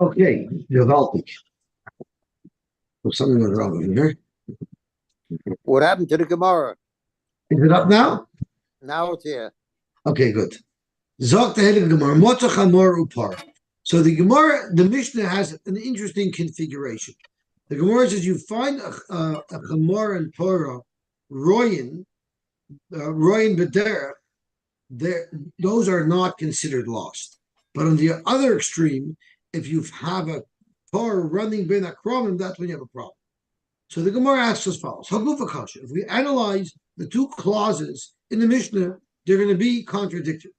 Okay, gewaltig. There's something went wrong over here. What happened to the Gemara? Is it up now? Now it's here. Okay, good. Zok the Heilige Gemara, Motzach Hamor Upar. So the Gemara, the Mishnah has an interesting configuration. The Gemara says you find a Chamor and Torah, Royin Bederach, those are not considered lost. But on the other extreme, if you have a Torah running Ben Akromim, that's when you have a problem. So the Gemara asks as follows: if we analyze the two clauses in the Mishnah, they're going to be contradictory.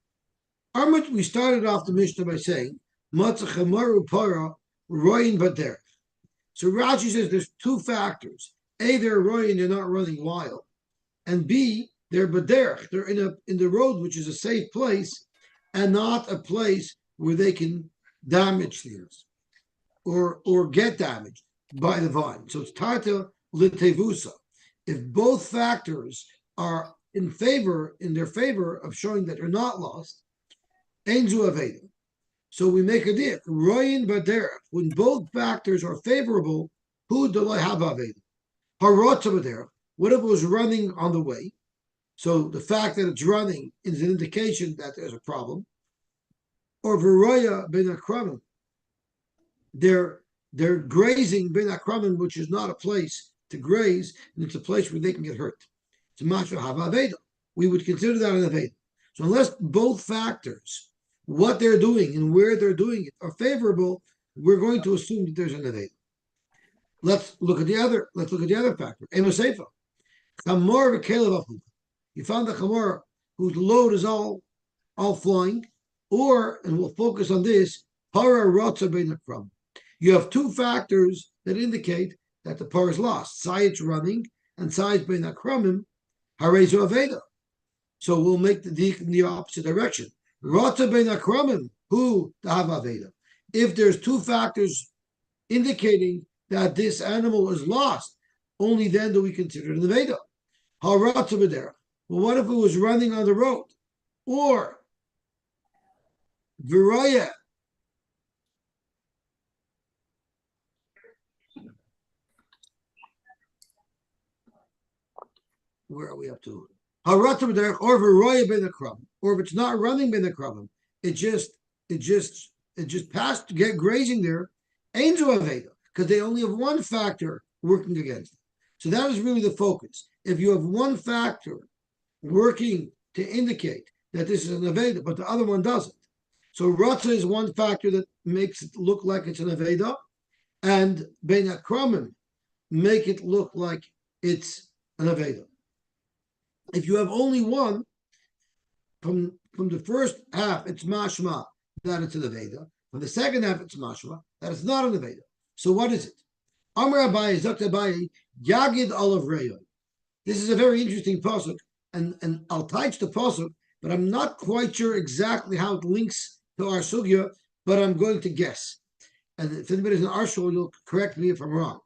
We started off the Mishnah by saying, Matzachamaru para royin bader. So Rashi says there's two factors. A, they're royin, they're not running wild. And B, they're baderch, they're in the road, which is a safe place, and not a place where they can damage things or get damaged by the vine. So it's tarta litevusa. If both factors are in their favor of showing that they're not lost, Einzu Aveda. So we make a deal. Royin Baderach. When both factors are favorable, who do I have Aveda? Harotza Baderach. What if it was running on the way? So the fact that it's running is an indication that there's a problem. Or Veroya Ben Akramim. They're grazing Ben Akramim, which is not a place to graze, and it's a place where they can get hurt. It's a Masha Hava Aveda. We would consider that an Aveda. So unless both factors, what they're doing and where they're doing it, are favorable, we're going to assume that there's an Aveda. Let's look at the other factor. Emoseifa. Chamor v'kelev. You found the chamor whose load is all flying, and we'll focus on this, para rotza bein akram. You have two factors that indicate that the par is lost. Sai running, and sai bein akramim, harezu aveda. So we'll make the dik in the opposite direction. Rotza bein akramim, who to have aveda. If there's two factors indicating that this animal is lost, only then do we consider it an aveda. Harotza b'derech. Well, what if it was running on the road? Or Viraya. Where are we up to? Harata b'derech or Viraya ben akram. Or if it's not running ben akram, it just passed to get grazing there. Ainzu aveda, because they only have one factor working against it. So that is really the focus. If you have one factor working to indicate that this is an Aveda, but the other one doesn't. So Ratza is one factor that makes it look like it's an Aveda, and Bein Akramim make it look like it's an Aveda. If you have only one, from the first half, it's Mashma, that it's an Aveda. From the second half, it's Mashma, that it's not an Aveda. So what is it? Amar Abaye, Zakt Abaye, Yagid Olav Reyoy. This is a very interesting pasuk. And I'll touch the pasuk, but I'm not quite sure exactly how it links to our sugya, but I'm going to guess. And if anybody's in our show, you'll correct me if I'm wrong.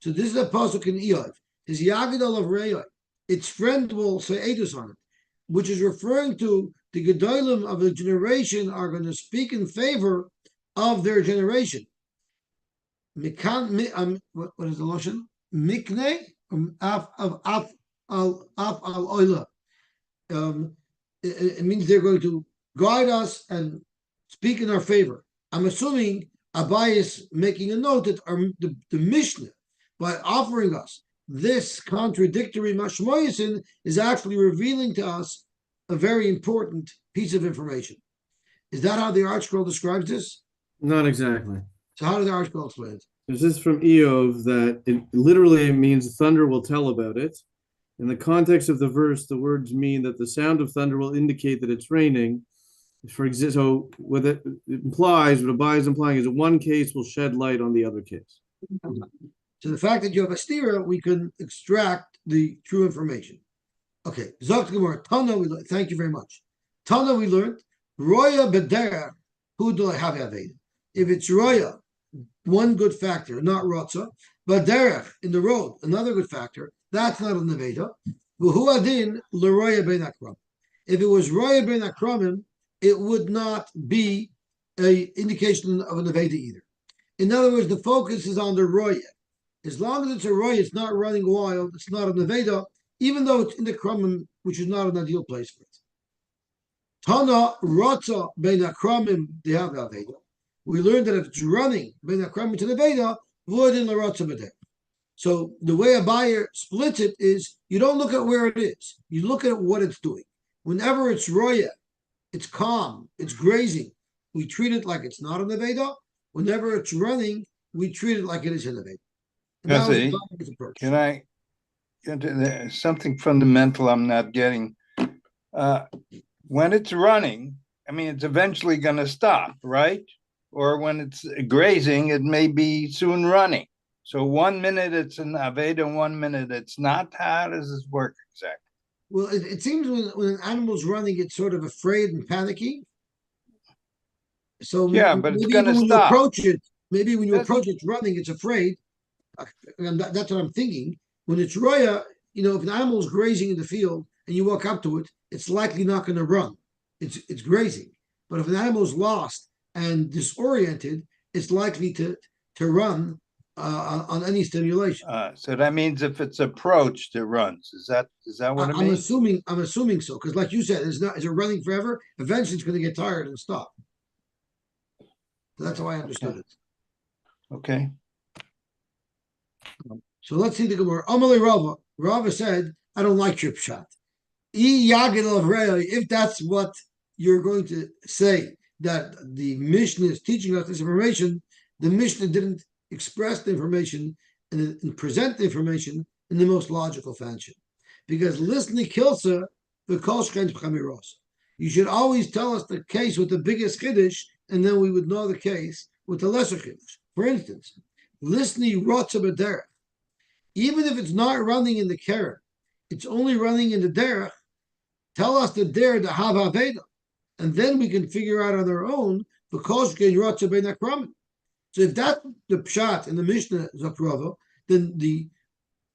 So this is a pasuk in Eov. His Yagid Olav Reyot. Its friend will say Edus on it, which is referring to the Gedolim of the generation are going to speak in favor of their generation. What is the lotion? Mikne af al oila. It means they're going to guide us and speak in our favor. I'm assuming Abai is making a note that the Mishnah, by offering us this contradictory mashmoyasin, is actually revealing to us a very important piece of information. Is that how the ArtScroll describes this? Not exactly. So how did the ArtScroll explain it? This is from Eov that it literally means thunder will tell about it. In the context of the verse, the words mean that the sound of thunder will indicate that it's raining. So what it implies, what Abai is implying is that one case will shed light on the other case. So the fact that you have a stira, we can extract the true information. Okay, Zok Gemara, Tana, thank you very much. Tana, we learned, Roya Beder, who do I have Aveda? If it's Roya, one good factor, not Rotza, but Derech, in the road, another good factor, that's not an Aveda. If it was Roya ben Akramim, it would not be a indication of an Aveda either. In other words, the focus is on the Roya. As long as it's a Roya, it's not running wild, it's not an Aveda, even though it's in the Krumim, which is not an ideal place for it. Tana Rotza Ben Akramim Dehav Aveda. We learned that if it's running Ben Akramim to the Aveda, Void in the Rotza B'deh. So the way a buyer splits it is you don't look at where it is. You look at what it's doing. Whenever it's roya, it's calm, it's grazing, we treat it like it's not an Aveda. Whenever it's running, we treat it like it is an Aveda. Can I there's something fundamental I'm not getting? When it's running, I mean, it's eventually going to stop, right? Or when it's grazing, it may be soon running. So 1 minute it's an Aveda, 1 minute it's not. How does this work exactly? Well, it seems when an animal's running, it's sort of afraid and panicky. So yeah, but it's going to stop. Maybe when you approach it, it's running, it's afraid. And that's what I'm thinking. When it's roya, if an animal is grazing in the field and you walk up to it, it's likely not going to run. It's grazing. But if an animal is lost and disoriented, it's likely to run on any stimulation. So that means if it's approached, it runs. Is that what it means? I'm assuming so, because like you said, is it running forever? Eventually, it's going to get tired and stop. So that's how I understood it. Okay. So let's see the Gemara. Amalei Rava. Rava said, "I don't like your pshat. If that's what you're going to say, that the Mishnah is teaching us this information, the Mishnah didn't express the information and present the information in the most logical fashion. Because listening kilsa the chamiros. You should always tell us the case with the biggest chiddush, and then we would know the case with the lesser chiddush. For instance, listening rotza b'derech. Even if it's not running in the keren, it's only running in the derech. Tell us the derech to have aveda, and then we can figure out on our own the koshkein rotza ben akramim. So if that's the pshat in the Mishnah Zaprava, then the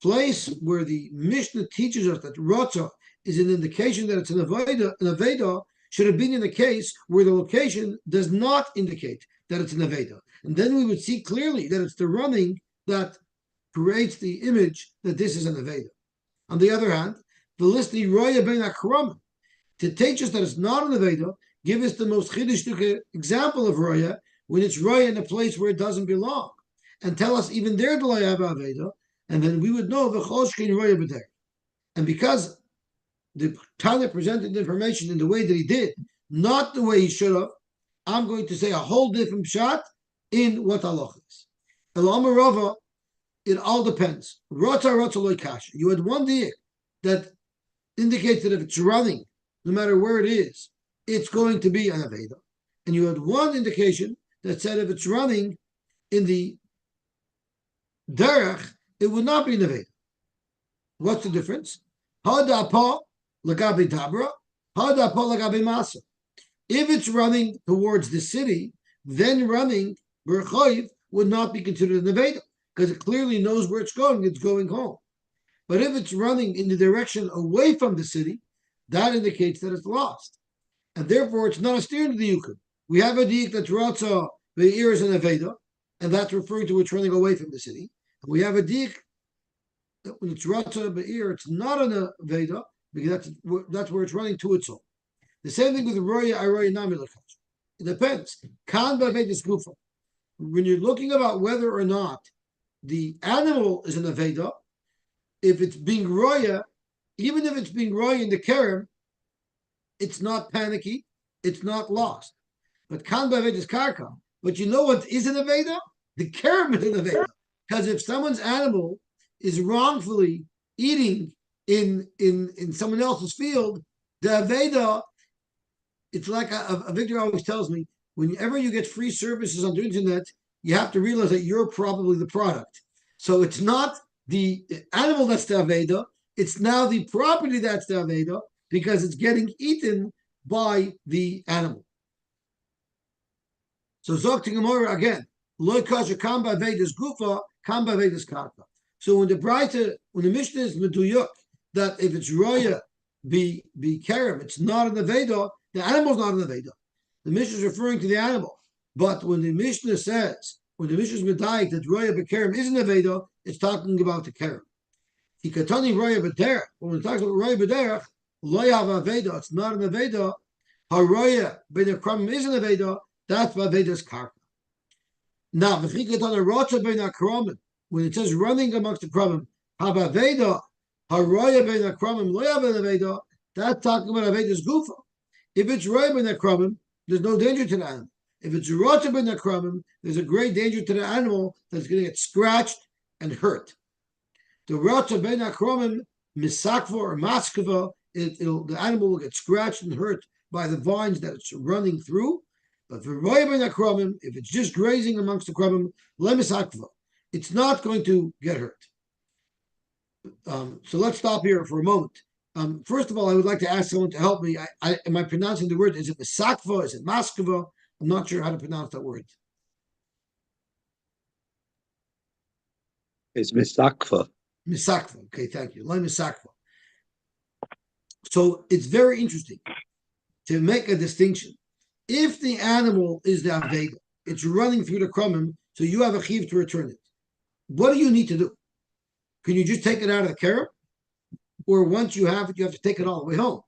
place where the Mishnah teaches us that rotza is an indication that it's an aveda should have been in the case where the location does not indicate that it's an aveda, and then we would see clearly that it's the running that creates the image that this is an aveda. On the other hand, the listening roya ben akram to teach us that it's not an aveda, give us the most chiddush example of roya when it's roya in a place where it doesn't belong, and tell us even there do I have aveda, and then we would know the choshkin roya b'der. And because the Tana presented the information in the way that he did, not the way he should have, I'm going to say a whole different shot in what halach is. Elamar Rava, it all depends. Rotza loy kasha. You had one diak that indicates that if it's running, no matter where it is, it's going to be an aveda. And you had one indication that said if it's running in the derech, it would not be an aveda. What's the difference? Hadapa lagabi dabra, hadapa lagabi masa. If it's running towards the city, then running berchoiv would not be considered an aveda, because it clearly knows where it's going home. But if it's running in the direction away from the city, that indicates that it's lost. And therefore, it's not a steer to the yukon. We have a diik that's rotza be'ir is an aveda, and that's referring to it's running away from the city. And we have a diik that when it's rotza be'ir, it's not an aveda, because that's where it's running to its home. The same thing with the roya aroya namilakash. It depends. Kan ba'vedis gufa. When you're looking about whether or not the animal is an aveda, if it's being roya, even if it's being roya in the kerem, it's not panicky, it's not lost. But kan ba'vedis karka. But you know what is an aveda? The kerem is an aveda. Because if someone's animal is wrongfully eating in someone else's field, the aveda, it's like a Victor always tells me, whenever you get free services on the internet, you have to realize that you're probably the product. So it's not the animal that's the aveda, it's now the property that's the aveda, because it's getting eaten by the animal. So Zok to Gemara again, loy kasha kam ba'vedas gufa, kam ba'vedas karka. So when the Mishnah is meduyuk, that if it's roya be kerem, it's not an aveda, The animal's not an Aveda. The Mishnah is referring to the animal. But when the Mishnah says, when the Mishnah is medayik that Roya B'Kerem is an Aveda, it's talking about the Kerem. Hikatani Roya B'Derech. When it talks about Roya B'Derech, Loya Aveda, it's not an Aveda. Haroya Ben Akramim is an Aveda, that's Aveda's Karka. Now, when it says running amongst the Kramim, Habaveda, Haroya Ben Akramim, Loya Ben Aveda, that's talking about Aveda's Gufa. If it's Roya Ben Akramim, there's no danger to the animal. If it's Rota Ben Akramim, there's a great danger to the animal that's going to get scratched and hurt. The Rota Ben Akramim, Misakva or Maskava, the animal will get scratched and hurt by the vines that it's running through. But for Roya Ben Akramim, if it's just grazing amongst the Kramim, Lemisakva, it's not going to get hurt. So let's stop here for a moment. First of all, I would like to ask someone to help me. Am I pronouncing the word? Is it Misakva? Is it Maskava? I'm not sure how to pronounce that word. It's Misakva. Misakva. Okay, thank you. Misakva. So it's very interesting to make a distinction. If the animal is the Aveda, it's running through the Kramim, so you have a chiv to return it. What do you need to do? Can you just take it out of the kerem? Or once you have it, you have to take it all the way home?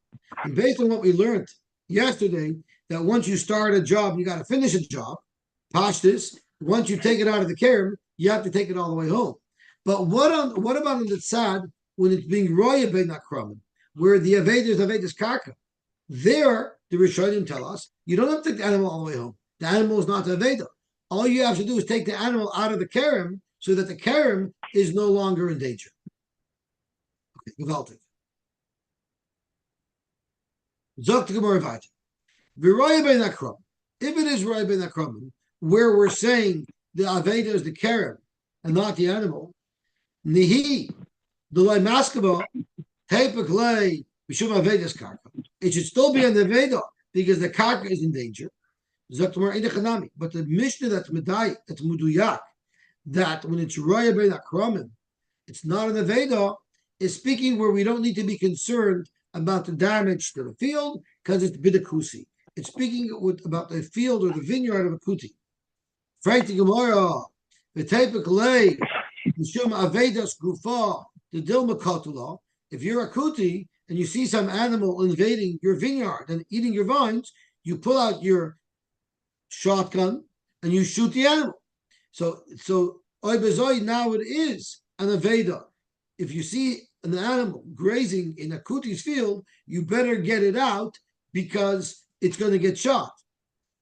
And based on what we learned yesterday, that once you start a job, you got to finish a job. Pashtus, once you take it out of the kerem, you have to take it all the way home. But what about on the tzad when it's being roya ben akramim, where the Aveda is Aveda's karka? There, the Rishonim tell us, you don't have to take the animal all the way home. The animal is not the Aveda. All you have to do is take the animal out of the kerem so that the kerem is no longer in danger. Okay, gewaltig. Zok the Gemara weiter. V'roya ben akram. If it is roya ben akram, where we're saying the Aveda is the kerem and not the animal, nihi the loy maskava tepek lay mishum Aveda's karka. It should still be on the Aveda because the karka is in danger. But the Mishnah that's medayik, that's muduyak, that when it's roya ben akramim, it's not an Aveda, is speaking where we don't need to be concerned about the damage to the field because it's bidakusi. It's speaking about the field or the vineyard of a kuti. Frank the Gemara, the tepek lay mishum Aveda's gufa the dilma katula. If you're a kuti and you see some animal invading your vineyard and eating your vines, you pull out your shotgun and you shoot the animal. So oy bezoi, now it is an Aveda. If you see an animal grazing in a kuti's field, you better get it out because it's going to get shot.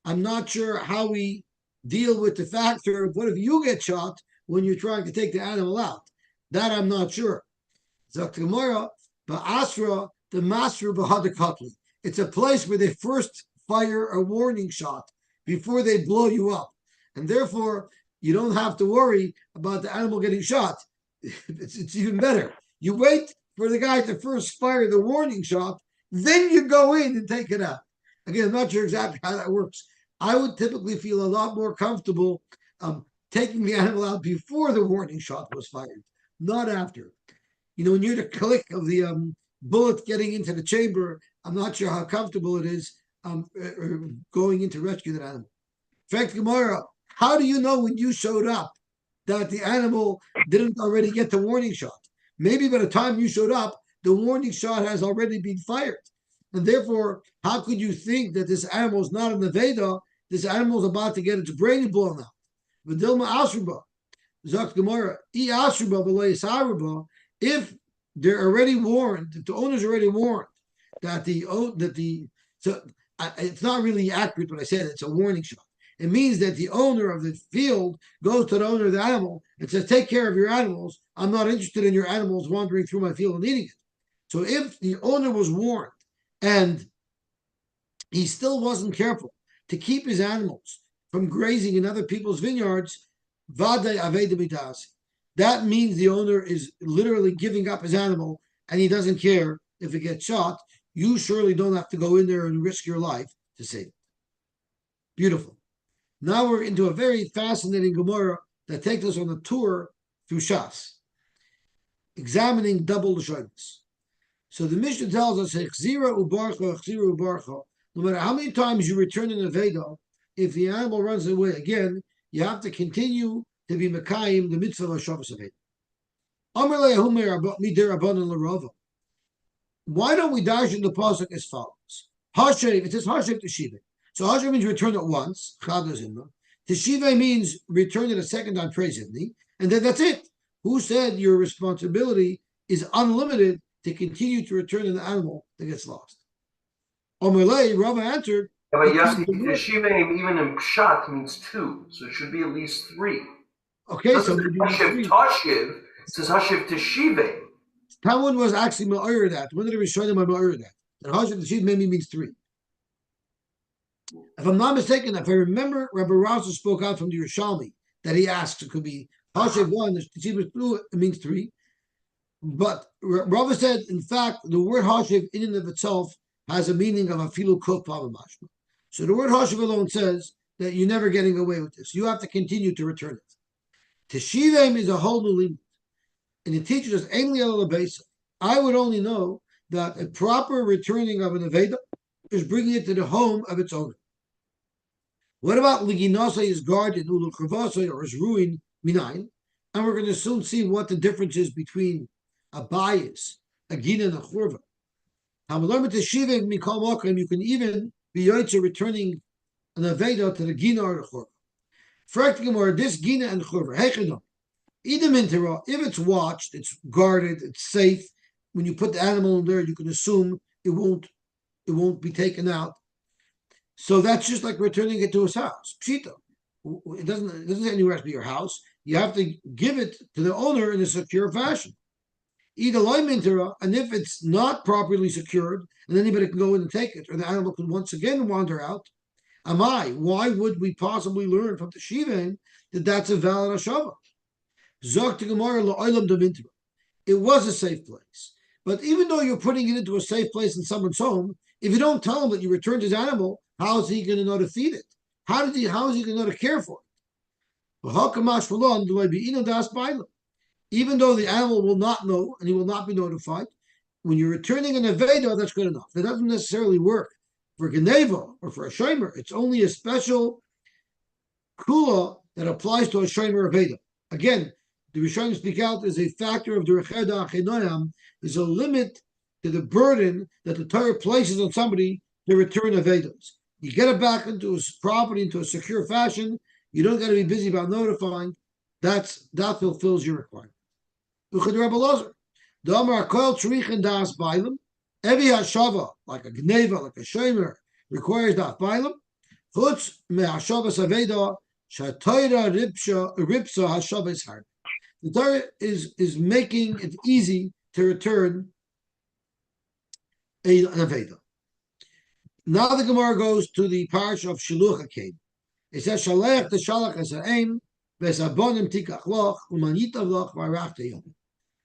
I'm not sure how we deal with the factor of what if you get shot when you're trying to take the animal out. That I'm not sure. Zok Gemara, ba'asra the masra b'hadakatli. It's a place where they first fire a warning shot before they blow you up. And therefore, you don't have to worry about the animal getting shot. It's even better. You wait for the guy to first fire the warning shot, then you go in and take it out. Again, I'm not sure exactly how that works. I would typically feel a lot more comfortable taking the animal out before the warning shot was fired, not after. You know, when you hear the click of the bullet getting into the chamber, I'm not sure how comfortable it is going in to rescue that animal. Frank Gemara, how do you know when you showed up that the animal didn't already get the warning shot? Maybe by the time you showed up, the warning shot has already been fired. And therefore, how could you think that this animal is not an Aveda? This animal is about to get its brain blown out. V'dilma asruba, Zok Gemara, I asruba v'lo yisaruba. If they're already warned, if the owner's already warned so it's not really accurate what I said. It's a warning shot. It means that the owner of the field goes to the owner of the animal and says, take care of your animals. I'm not interested in your animals wandering through my field and eating it. So if the owner was warned and he still wasn't careful to keep his animals from grazing in other people's vineyards, vade aveda midas. That means the owner is literally giving up his animal and he doesn't care if it gets shot. You surely don't have to go in there and risk your life to save it. Beautiful. Now we're into a very fascinating Gemara that takes us on a tour through Shas, examining double Lashonos. So the Mishnah tells us, "Chzira ubarcha, chzira ubarcha." no matter how many times you return an Aveda, if the animal runs away again, you have to continue to be Mekayim, the mitzvah of Hashavas Aveda. Why don't we dash in the pasuk as follows? Hashev, it says Hashev Teshiva. So Hashev means return it once, Teshiva means return it a second time, praise Himni, and then that's it. Who said your responsibility is unlimited to continue to return an animal that gets lost? Omerlei, Rava answered. Yeah, but Yosy, Teshiva even in Pshat means two, so it should be at least three. Okay, so Hashev Tashiv, it says Hashev Teshiva. Talmud was actually ma'ir that. When did it show them ma'ir that? And Hashev Teshiva maybe means three. If I'm not mistaken, if I remember, Rabbi Rasa spoke out from the Yerushalmi that he asked, it could be Hashev one, the Teshiva two, it means three. But Rava said, in fact, the word Hashev in and of itself has a meaning of afilu kuf pavamashma. So the word Hashev alone says that you're never getting away with this. You have to continue to return it. Teshivim is a whole new limit. And it teaches us ainly al basic. I would only know that a proper returning of an Aveda is bringing it to the home of its owner. What about liginasa is guarded, ulukravasa, or is ruined minayin? And we're going to soon see what the difference is between a bias, a gina, and a churva. You can even be yotze returning an Aveda to the gina or the churva. Or this gina and churva. If it's watched, it's guarded, it's safe. When you put the animal in there, you can assume it won't be taken out. So that's just like returning it to his house. Pshita. It doesn't say anywhere has to be your house. You have to give it to the owner in a secure fashion. Either loy and if it's not properly secured, and anybody can go in and take it, or the animal can once again wander out. Why would we possibly learn from the Shivim that that's a valid Hashava? It was a safe place. But even though you're putting it into a safe place in someone's home, if you don't tell him that you returned his animal, how is he going to know to feed it? How is he going to know to care for it? Even though the animal will not know and he will not be notified, when you're returning an Aveda, that's good enough. That doesn't necessarily work for Geneva or for a Shomer. It's only a special kula that applies to a Shomer Aveda. Again, the Rishonim speak out as a factor of the Recheda Achinoyam, is a limit to the burden that the Torah places on somebody to return Avedas. You get it back into his property into a secure fashion. You don't got to be busy about notifying. That fulfills your requirement. Every hashava, like a gneva, like a shomer, requires that bailam. Chutz me'hashavas aveda shatoira ripsa hashavas hard. The Torah is making it easy to return an aveda. Now the Gemara goes to the parish of Shiluch HaKein. It says, Shalech t'shalach esa'im, v'esabonim tikach loch, umanitav loch, v'arach.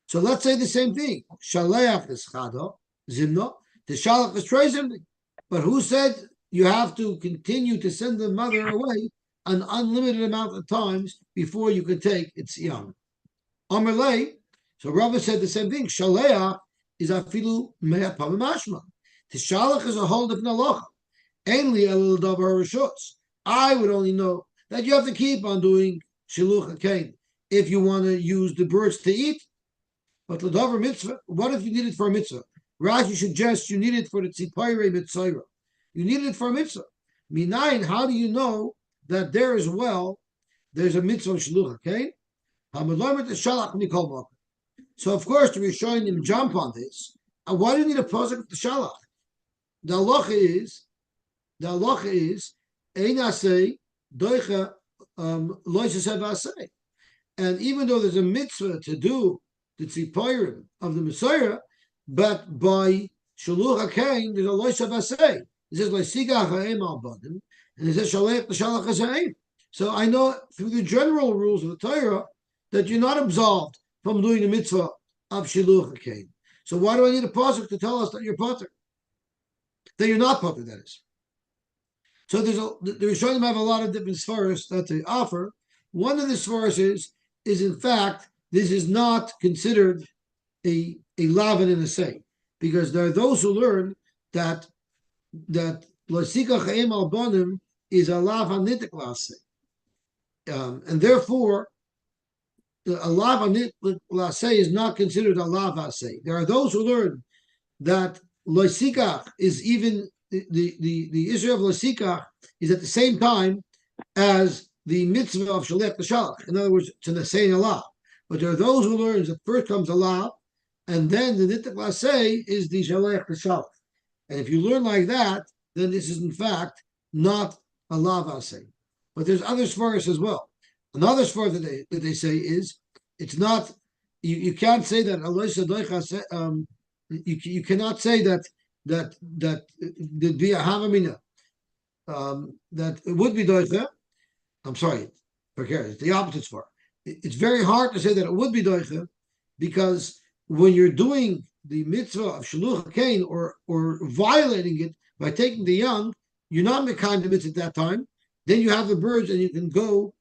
So let's say the same thing. Shalech is chada, zimna, t'shalach is treizimni. But who said you have to continue to send the mother away an unlimited amount of times before you can take its young? Amalei, so Rava said the same thing. Shaleach is afilu me'at pavimashma. Tishalach is a whole different halacha. Ainly a little davar rishos. I would only know that you have to keep on doing shiluch hakein if you want to use the birds to eat. But the davar mitzvah, what if you need it for a mitzvah? Rashi suggests you need it for the tzipayre mitzvah. You need it for a mitzvah. Minayin, how do you know that there as well there's a mitzvah shiluch hakein? So of course, the Rishonim jump on this. And why do you need a pasuk of the shalach? The halacha is einasei doicha loisasevasei. And even though there's a mitzvah to do the tzipayrim of the Messiah, but by shaluch hakein there's a loisavasei. It says loisiga ha'em al badim, and it says shalech the shalach haseim. So I know through the general rules of the Torah that you're not absolved from doing the mitzvah of shiluch hakein. So why do I need a pasuk to tell us that you're potter? That you're not potter, that is. So the Rishonim have a lot of different svaros that they offer. One of the svaros is in fact, this is not considered a lavin in a say, because there are those who learn that Loisika Chaim al Bonim is a lav hanitik lase. And therefore, a lav hanitik lase is not considered a lav ase. There are those who learn that loisikach is even the issue of loisikach is at the same time as the mitzvah of shalech l'shalach. In other words, to saying a lav. But there are those who learn that first comes a lav, and then the nitik laseh is the shalech l'shalach. And if you learn like that, then this is in fact not a lav aseh. But there's other svaras as well. Another svar that they say is it's not. You can't say that you cannot say that there'd be a havamina that it would be doicha. I'm sorry, it's the opposite svar. It's very hard to say that it would be doicha because when you're doing the mitzvah of shaluch kain or violating it by taking the young, you're not mekayim the mitzvah at that time. Then you have the birds, and you can go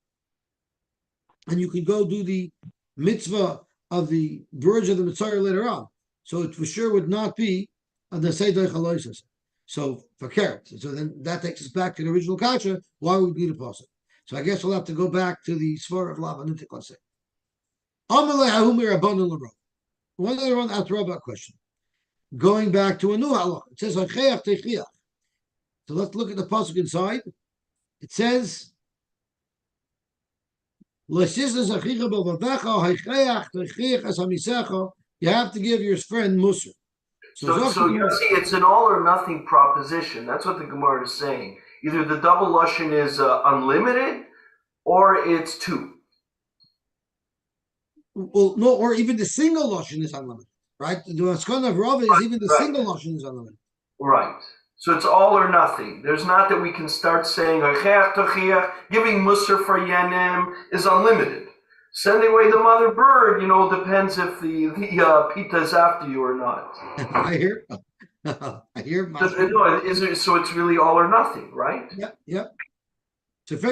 do the mitzvah of the birds of the Metzia later on. So it for sure would not be a nesei doicha loises. So for carrots. So then that takes us back to the original kasha. Why would we need a pasuk? So I guess we'll have to go back to the svar of Lavan and Tiklaseh. One other one asked Rabbi a question. Going back to a new halach. It says, so let's look at the pasuk inside. It says, you have to give your friend Musar. So Yosy, it's an all or nothing proposition. That's what the Gemara is saying. Either the double lashon is unlimited, or it's two. Well, no, or even the single lashon is unlimited, right? The maskana of Rava is even the single lashon is unlimited. Right. So it's all or nothing. There's not that we can start saying giving musar for yenim is unlimited. Sending away the mother bird, depends if the pita is after you or not. I hear. So it's really all or nothing, right? Yeah. So if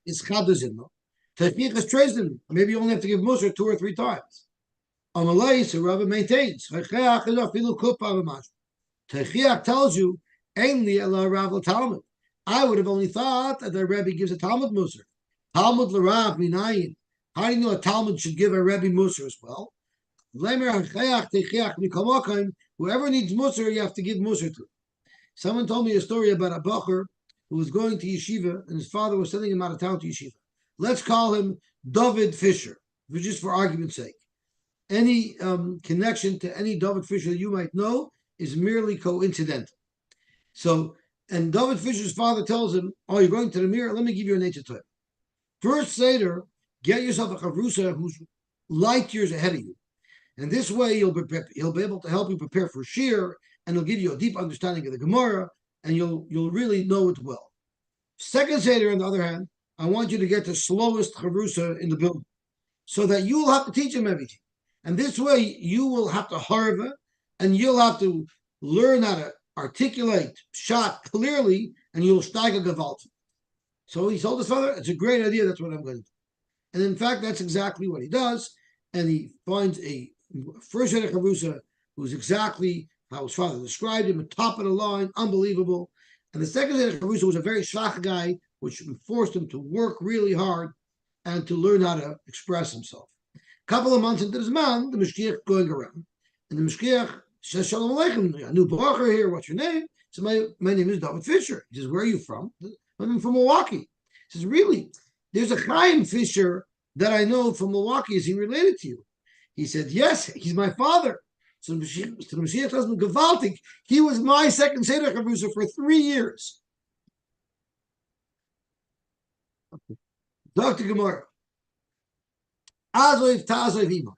is chaduzin, technique is tracing. Maybe you only have to give musar 2 or 3 times. Amalei, so Rabbi maintains. Techiach tells you, "Ainli ela Rav Talmud." I would have only thought that the Rebbe gives a Talmud musar. Talmud l'Rav minayin. How do you know a Talmud should give a Rebbe musar as well? Whoever needs musar, you have to give musar to. Someone told me a story about a bacher who was going to yeshiva, and his father was sending him out of town to yeshiva. Let's call him David Fisher, just for argument's sake. Any connection to any David Fisher that you might know is merely coincidental. So, and David Fisher's father tells him, "Oh, you're going to the mirror? Let me give you a nature type. First Seder, get yourself a chavrusa who's light years ahead of you. And this way he'll be able to help you prepare for Shir, and he'll give you a deep understanding of the Gemara, and you'll really know it well. Second Seder, on the other hand, I want you to get the slowest chavrusa in the building, so that you will have to teach him everything. And this way you will have to harva, and you'll have to learn how to articulate shot clearly, and you'll steiger gewalt." So he told his father, "It's a great idea. That's what I'm going to do." And in fact, that's exactly what he does. And he finds a first Seder chavrusa who's exactly how his father described him, top of the line, unbelievable. And the second Seder chavrusa was a very shvach guy, which forced him to work really hard and to learn how to express himself. A couple of months into this man, the Mashgiach going around, and the Mashgiach says, "Shalom Aleichem, a new bacher here. What's your name?" So my name is David Fisher. He says, "Where are you from?" "I'm from Milwaukee." He says, "Really? There's a Chaim Fisher that I know from Milwaukee. Is he related to you?" He said, "Yes, he's my father." So the Mashiach tells him, "Gewaltig, he was my second Seder Chavrusa for 3 years." Dr. Gemara. Azoiv Tazoiv Ima.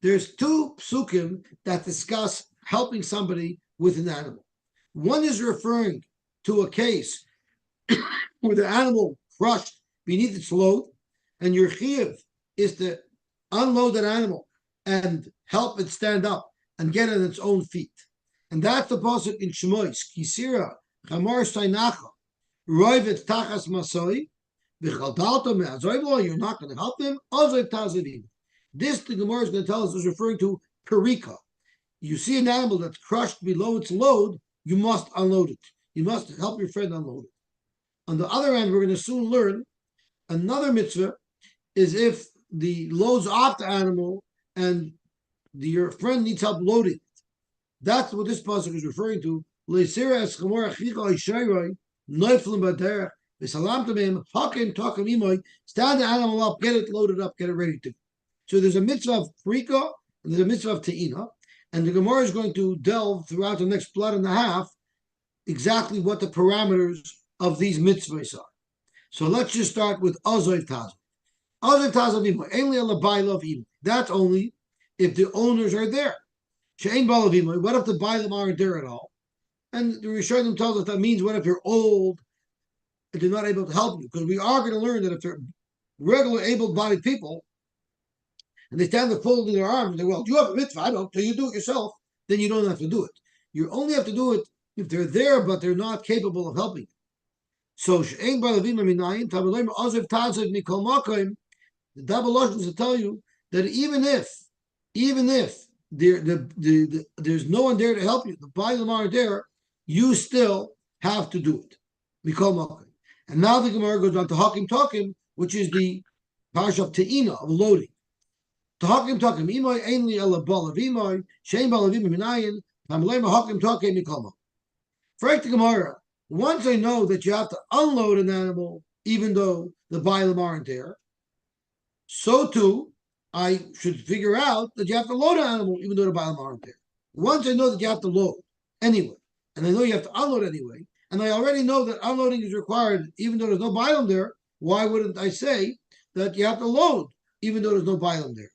There's 2 psukim that discuss helping somebody with an animal. One is referring to a case where the animal crushed beneath its load, and your chiyuv is to unload that animal and help it stand up and get on its own feet. And that's the pasuk in Shmois, Kisira, Chamar Sainacha, Roivet Tachas Masoi, V'chaldalto Me'azoivlo, you're not going to help him, Azoiv Tazivim. This, the Gemara is going to tell us, is referring to perika. You see an animal that's crushed below its load, you must unload it. you must help your friend unload it. On the other hand, we're going to soon learn another mitzvah is if the loads off the animal and your friend needs help loading it. That's what this pasuk is referring to. Stand the animal up, get it loaded up, get it ready to go. So there's a mitzvah of prika and there's a mitzvah of te'ina. And the Gemara is going to delve throughout the next blood and a half exactly what the parameters of these mitzvahs are. So let's just start with Azoiv Tazav. Azoiv Tazav Imoy. Ainly Alabayla Imoy. That's only if the owners are there. She'ain Balav Imoy. What if the Bailam aren't there at all? And the Rishonim tells us that means what if you're old and they're not able to help you? Because we are going to learn that if they're regular able-bodied people and they stand there folding their arms and they, well, you have a mitzvah, I don't, so you do it yourself, then you don't have to do it. You only have to do it if they're there, but they're not capable of helping you. So, the double lotions to tell you that even if there's no one there to help you, the Bailam aren't there, you still have to do it. And now the Gemara goes on to Hakim Takim, which is the parsha of Te'ina, of loading. Hakim Takim, Imoy ainli ela balav Imoy, Shein balav Imoy minayin, Hamalema Hakim Takim Mikoma. For the Gemara, once I know that you have to unload an animal, even though the Bailam aren't there, so too, I should figure out that you have to load an animal, even though the Bailam aren't there. Once I know that you have to load anyway, and I know you have to unload anyway, and I already know that unloading is required, even though there's no Bailam there, why wouldn't I say that you have to load, even though there's no Bailam there?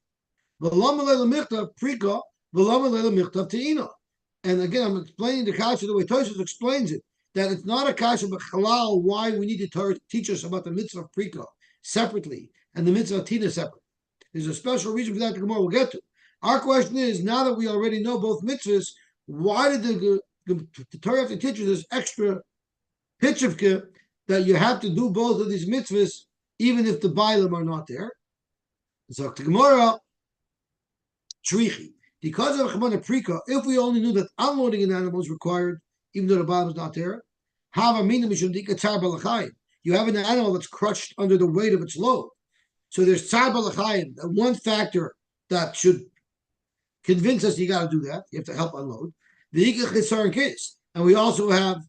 And again, I'm explaining the kasha the way Tosfos explains it, that it's not a kasha but halal why we need to teach us about the mitzvah of prika separately and the mitzvah of tina separately. There's a special reason for that the Gemara will get to. Our question is, now that we already know both mitzvahs, why did the Torah have to teach us this extra pitchivke that you have to do both of these mitzvahs even if the Bailam are not there? So the Gemara, Shrichi, because of Chamana Prika, if we only knew that unloading an animal is required, even though the Bailam is not there, you have an animal that's crushed under the weight of its load. So there's tzar balachayim, one factor that should convince us you got to do that. You have to help unload. And we also have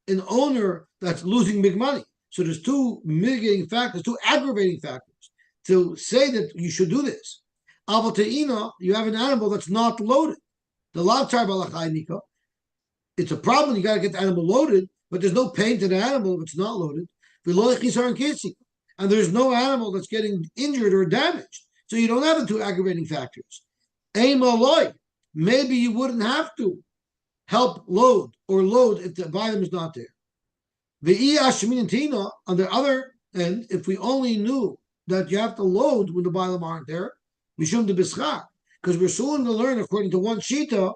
an owner that's losing big money. So there's two mitigating factors, two aggravating factors to say that you should do this. You have an animal that's not loaded. The lav tzar balachayim, it's a problem. You got to get the animal loaded, but there's no pain to the animal if it's not loaded. And there's no animal that's getting injured or damaged. So you don't have the two aggravating factors. Maybe you wouldn't have to help load if the Bailam is not there. On the other end, if we only knew that you have to load when the Bailam aren't there, we shouldn't be bischar. Because we're soon to learn, according to one shita,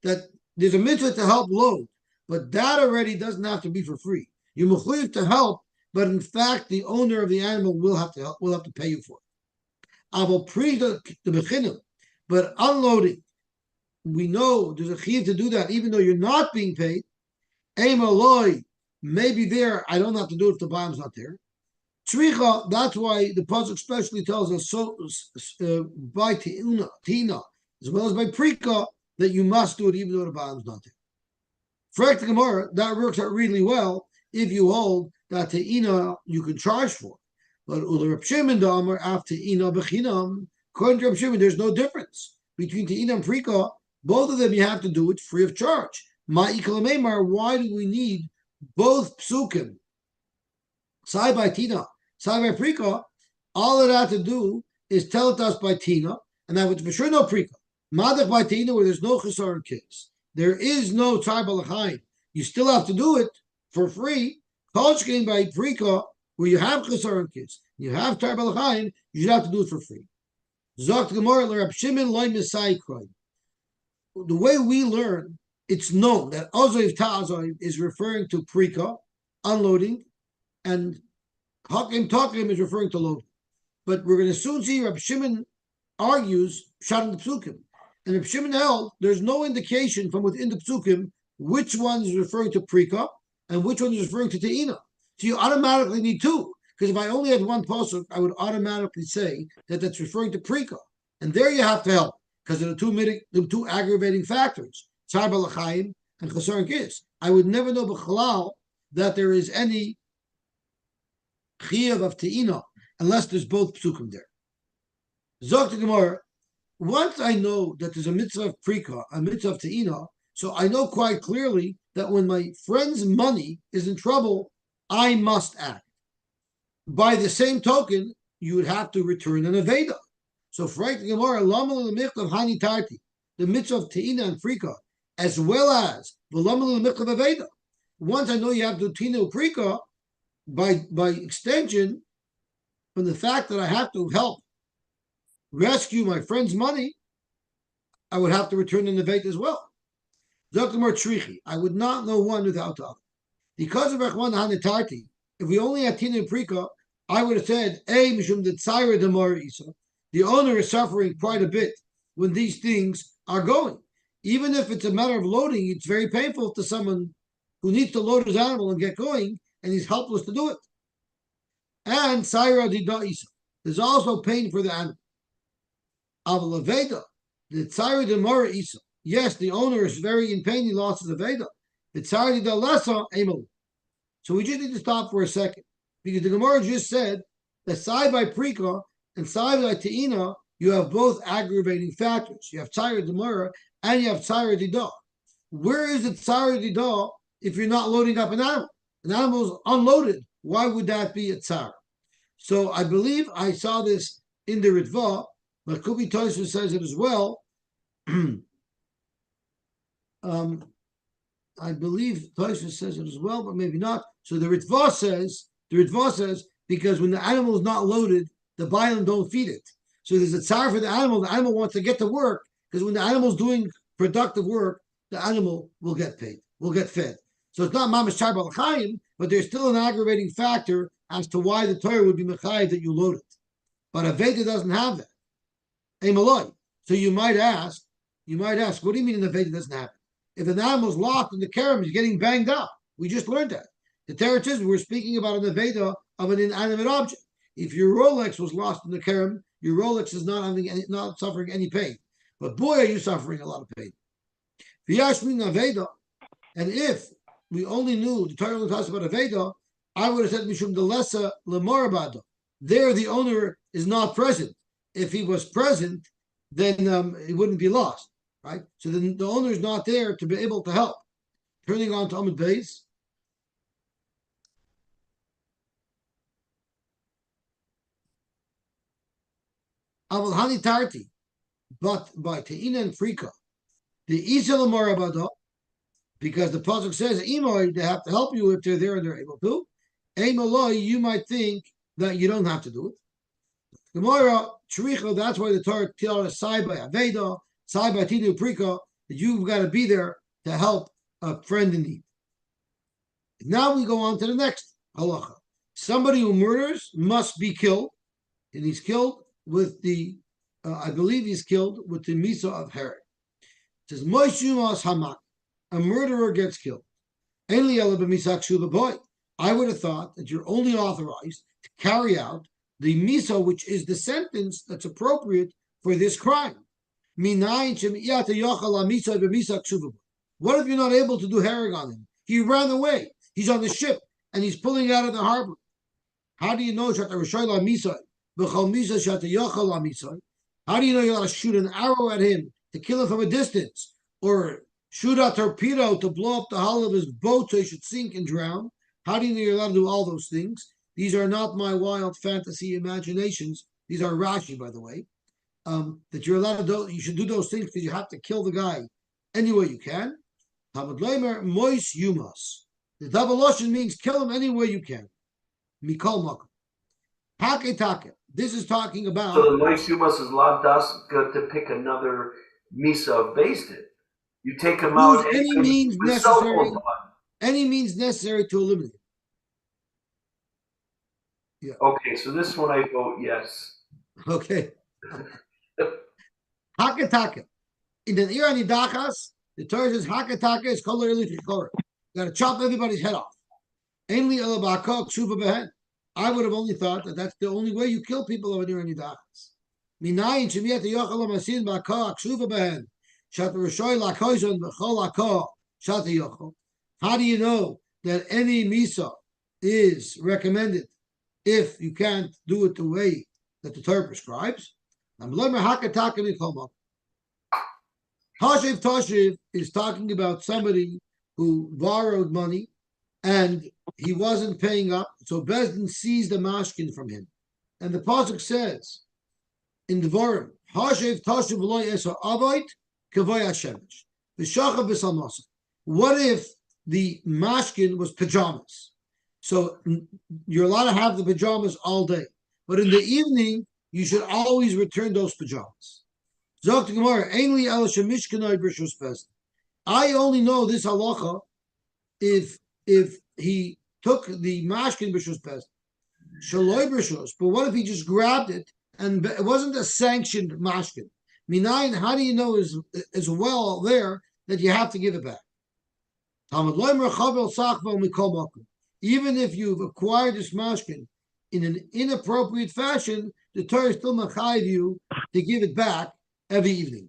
that there's a mitzvah to help load. But that already doesn't have to be for free. You're mechuyev to help, but in fact, the owner of the animal will have to help, will have to pay you for it. But unloading, we know there's a chiyuv to do that, even though you're not being paid. Maybe there, I don't have to do it if the Bailam's not there. Tzricha, that's why the pasuk especially tells us by tina, as well as by prika, that you must do it even though the Bailam's not there. For the Gemara, that works out really well if you hold that te'ina you can charge for. But Reb Shimon Damar after te'ina bechinam, according to Reb Shimon, there's no difference between te'ina and prika. Both of them you have to do it free of charge. Ma'ikal Meimar, why do we need both psukim? Sai by tina, sai by prika. All it had to do is tell it us by tina, and that was for sure no prika. Madach by tina, where there's no chesaron case. There is no tzar balachayim. You still have to do it for free. Kolshkein by prika, where you have chesaron kids, you have tzar balachayim, you should have to do it for free. Zokt Gemara l'Rab Shimon loy misai kroy. The way we learn, it's known that Azoiv Ta'azoiv is referring to prika, unloading, and Hakim Takim is referring to loading. But we're going to soon see Rab Shimon argues Pshat in the Psukim. And Rab Shimon held there's no indication from within the Psukim which one is referring to prika and which one is referring to Te'ina. So you automatically need two, because if I only had one pasuk, I would automatically say that that's referring to Prika. And there you have to help, because of the two aggravating factors, Tzar Balachayim and Chasar Gis. I would never know b'chalal that there is any Chiyav of Te'ina unless there's both psukim there. Zok the Gemara, once I know that there's a mitzvah of Prika, a mitzvah of Te'ina, so I know quite clearly that when my friend's money is in trouble, I must act. By the same token, you would have to return an Aveda. So for the Gemara, the mitzvah of Te'ina and Prika, as well as the mitzvah of Aveda. Once I know you have to do Te'ina and Prika, by extension, from the fact that I have to help rescue my friend's money, I would have to return an Aveda as well. I would not know one without the other. Because of Rachman Hanitarti, if we only had Tina and Prika, I would have said, the owner is suffering quite a bit when these things are going. Even if it's a matter of loading, it's very painful to someone who needs to load his animal and get going, and he's helpless to do it. And Saira Dida Isa. There's also pain for the animal. Avalaveda, the Saira Demora Isa. Yes, the owner is very in pain, he lost his Aveda. So we just need to stop for a second, because the Gemara just said that Sai by Prika and Sai by Te'ina, you have both aggravating factors. You have Tzara Demara and you have Tzara Dida. Where is it Tzara Dida if you're not loading up an animal? An animal is unloaded. Why would that be a Tzara? So I believe I saw this in the Ritva, but Kubi Tosfos says it as well. I believe Tosfos says it as well, but maybe not. So the Ritva says, because when the animal is not loaded, the Bailam don't feed it. So there's a tsar for the animal wants to get to work, because when the animal's doing productive work, the animal will get paid, will get fed. So it's not mamash tsar balachayim, but there's still an aggravating factor as to why the Torah would be mechayiv that you load it. But Aveda doesn't have that. Emaloi. So you might ask, what do you mean an Aveda doesn't have it? If an animal's lost in the kerem, he's getting banged up. We just learned that. The Torah says we're speaking about an Aveda of an inanimate object. If your Rolex was lost in the kerem, your Rolex is not suffering any pain. But boy, are you suffering a lot of pain. V'yashmin Aveda, and if we only knew the Torah only talks about Aveda, I would have said Mishum Delesa Lemorabada. There, the owner is not present. If he was present, then it wouldn't be lost, right? So then the owner is not there to be able to help. Turning on to Amud Beis. Aval Hani Tarti, but by Te'ina and Frika, the Isa Lemorabada, because the pasuk says Imoy, they have to help you if they're there and they're able to. Emaloi, you might think that you don't have to do it. Gemara Shricha, that's why the Torah tells us Sai by Aveda, Sai by Tinu Prika, that you've got to be there to help a friend in need. Now we go on to the next halacha. Somebody who murders must be killed, and he's killed with the, I believe he's killed with the misa of herod. It says Moishumas Hamak. A murderer gets killed. I would have thought that you're only authorized to carry out the misa, which is the sentence that's appropriate for this crime. What if you're not able to do herring on him? He ran away. He's on the ship and he's pulling out of the harbor. How do you know? How do you know you're allowed to shoot an arrow at him to kill him from a distance, or shoot a torpedo to blow up the hull of his boat so he should sink and drown? How do you know you're allowed to do all those things? These are not my wild fantasy imaginations. These are Rashi, by the way. That you're allowed to do, you should do those things because you have to kill the guy any way you can. Talmud Leimer, Mois Yumas. The double lotion means kill him any way you can. Mikol Makom. Take take. This is talking about. So the Mois Yumas is lavdas good to pick another misa based it. You take him out. Any means necessary. Any means necessary to eliminate. Yeah. Okay, so this one I vote yes. Okay. Hakataka. In the Irani Dakas, the Torah says Hakataka is color. You got to chop everybody's head off. Ainly elabaka ksuva behen. I would have only thought that that's the only way you kill people over there in Yidachas. Minayin shemiyat yochel amasin baka ksuva behen. Shat rishoy lakoizon b'chol akah shat yochel. How do you know that any misa is recommended if you can't do it the way that the Torah prescribes? Hashiv Toshiv is talking about somebody who borrowed money and he wasn't paying up, so Bezdin seized the mashkin from him. And the pasuk says in Devarim, Hashiv Toshiv v'lo esa avoid kavoy hashemesh v'shachav b'salmasa. What if the mashkin was pajamas? So you're allowed to have the pajamas all day, but in the evening you should always return those pajamas. I only know this halacha if he took the mashkin b'shus pes, shaloi b'shus. But what if he just grabbed it and it wasn't a sanctioned mashkin? Minayin, how do you know as well there that you have to give it back? Even if you've acquired this mashkin in an inappropriate fashion, the Torah still machayiv you to give it back every evening.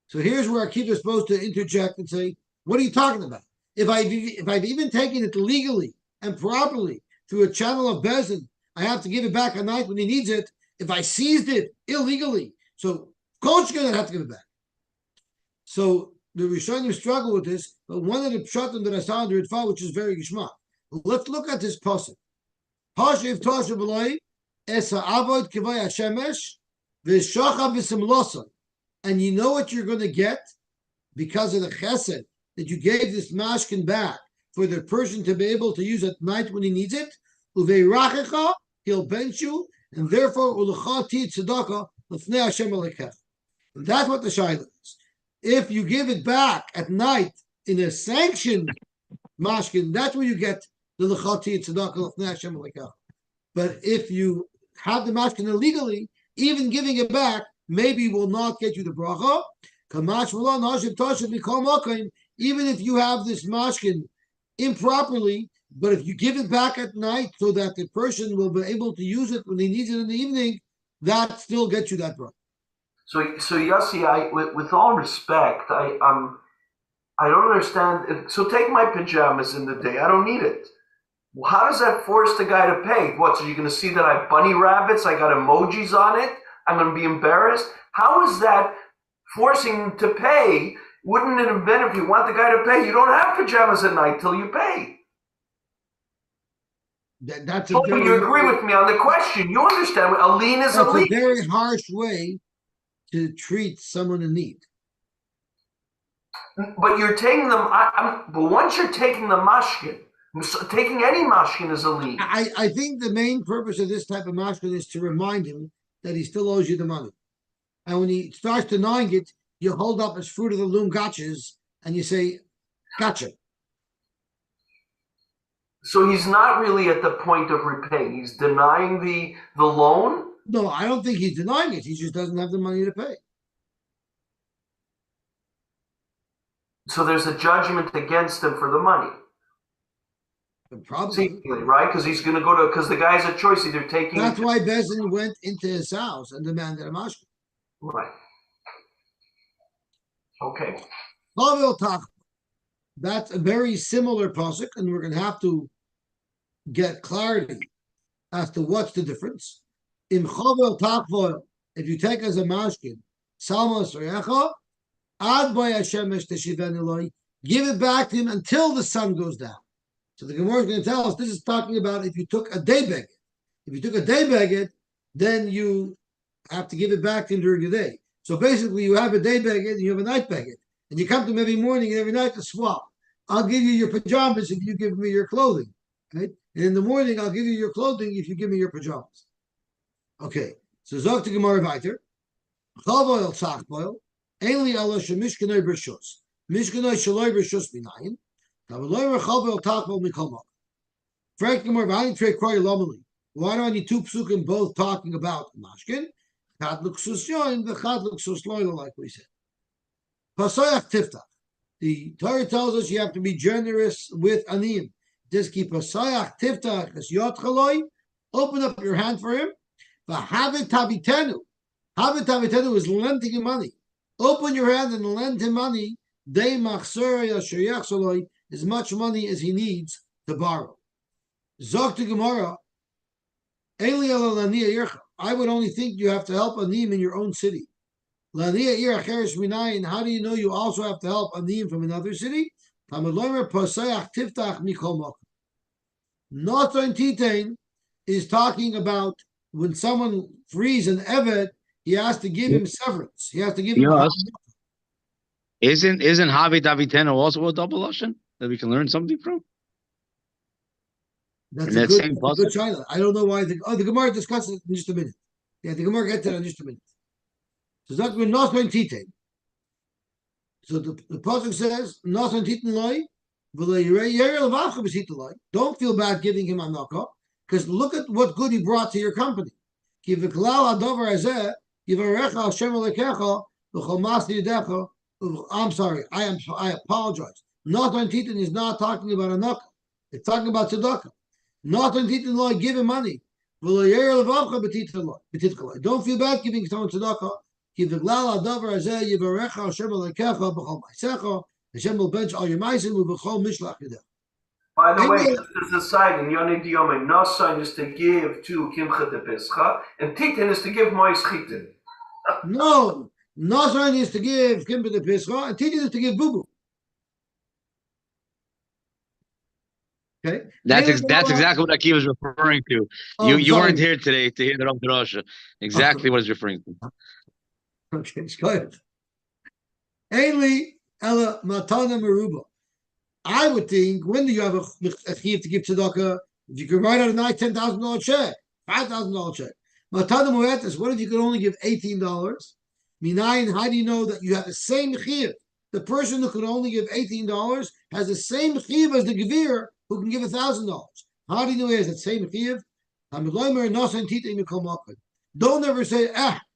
So here's where Akiva is supposed to interject and say, what are you talking about? If I've even taken it legally and properly through a channel of Bezin, I have to give it back at night when he needs it. If I seized it illegally, so Coach gonna have to give it back. So the Rishonim struggle with this, but one of the pshatim that I saw under Ritva, which is very gishmak. Let's look at this pasuk. Hashiv Toshav v'loi esa avoid kivay hashemesh v'shachav v'simlosa. And you know what you're going to get because of the chesed that you gave this mashkin back for the person to be able to use at night when he needs it. Uveirachecha, he'll bench you, and therefore ulecha ti tzedakah l'fnei Hashem alekech. And that's what the shayla is. If you give it back at night in a sanctioned mashkin, that's where you get the lecha ti tzedakah l'fnei Hashem alekech. But if you have the mashkin illegally, even giving it back maybe will not get you the bracha. Even if you have this mashkin improperly, but if you give it back at night so that the person will be able to use it when he needs it in the evening, that still gets you that bracha. So Yosy, with all respect, I don't understand. So take my pajamas in the day. I don't need it. Well, how does that force the guy to pay? What? So you're going to see that I have bunny rabbits? I got emojis on it. I'm going to be embarrassed. How is that forcing him to pay? Wouldn't it have been if you want the guy to pay? You don't have pajamas at night till you pay. That's you agree with me on the question. You understand. A lien is a lien. That's a very harsh way to treat someone in need. But you're taking them. But once you're taking the mashkin, taking any mashkin is a lien. I think the main purpose of this type of mashkin is to remind him that he still owes you the money. And when he starts denying it, you hold up his fruit of the loom gotchas and you say, gotcha. So he's not really at the point of repaying. He's denying the loan? No, I don't think he's denying it. He just doesn't have the money to pay. So there's a judgment against him for the money. Probably. Seemingly, right? Because he's going to go to, because the guy's a choice, either taking. That's why Bezin went into his house and demanded a mashkin. Right. Okay. That's a very similar pasuk, and we're going to have to get clarity as to what's the difference. In Chavel Takvoil, if you take as a mashkin, Salmos Recha, Ad Boy Hashemesh Teshiven Eloi, give it back to him until the sun goes down. So the Gemara is going to tell us this is talking about if you took a day beged. If you took a day beged, then you have to give it back to him during the day. So basically, you have a day beged and you have a night beged, and you come to him every morning and every night to swap. I'll give you your pajamas if you give me your clothing, right? And in the morning, I'll give you your clothing if you give me your pajamas. Okay. So Zok to Gemara weiter. Chavoil Tzachboil, Ainli Allah Shemishkanoi Bershus, Mishkanoi Shaloi Bershus Binayin. Why do I need two psukim both talking about mashkin? Like we said. The Torah tells us you have to be generous with aniyim. Just keep a sayach tiftach es yot chaloi. Open up your hand for him. V'havit tavitenu. Havit tavitenu is lending him money. Open your hand and lend him money. Dei machzor yasher yachzoloi, as much money as he needs to borrow. Zok to Gemara. Eli ala laniya yircha. I would only think you have to help anim in your own city. Laniya yircha cheresh minayin. How do you know you also have to help anim from another city? Tamad loimer posayach tiftach mikol mokum. Noton titain is talking about when someone frees an eved, he has to give him severance. He has to give him. Yes. Isn't Havi Daviteno also a double lashon that we can learn something from? That's In a that same good China. I don't know why the Gemara discusses it in just a minute. Yeah, the Gemara gets to that in just a minute. So that's when Noson titain. So the pasuk says Noson titain loy. Don't feel bad giving him anaka, because look at what good he brought to your company. I'm sorry, I apologize. Noton titan is not talking about anaka. It's talking about tzedakah. Noton titan loy, give him money. Don't feel bad giving someone tzedakah. Hashem will bench all your meisim ubechol mishlach yedeh. By the way, just as a side, in Yoni Diyome, Noson is to give to Kimcha de Pescha, and Titin is to give Mois Chitin. No, Noson is to give Kimcha de Pescha, and Titin is to give Bubu. Okay, that's exactly what Akiva is referring to. You weren't here today to hear the Rav Drasha. Exactly what it's referring to. Okay, go ahead. Ainly Ella Matana Meruba. I would think, when do you have a chiv to give tzedakah? If you could write out a nice $10,000 check, $5,000 check. Matana Moetis, what if you could only give $18? Minayin, how do you know that you have the same chiv? The person who could only give $18 has the same chiv as the gevir who can give $1,000. How do you know he has the same chiv? Don't ever say,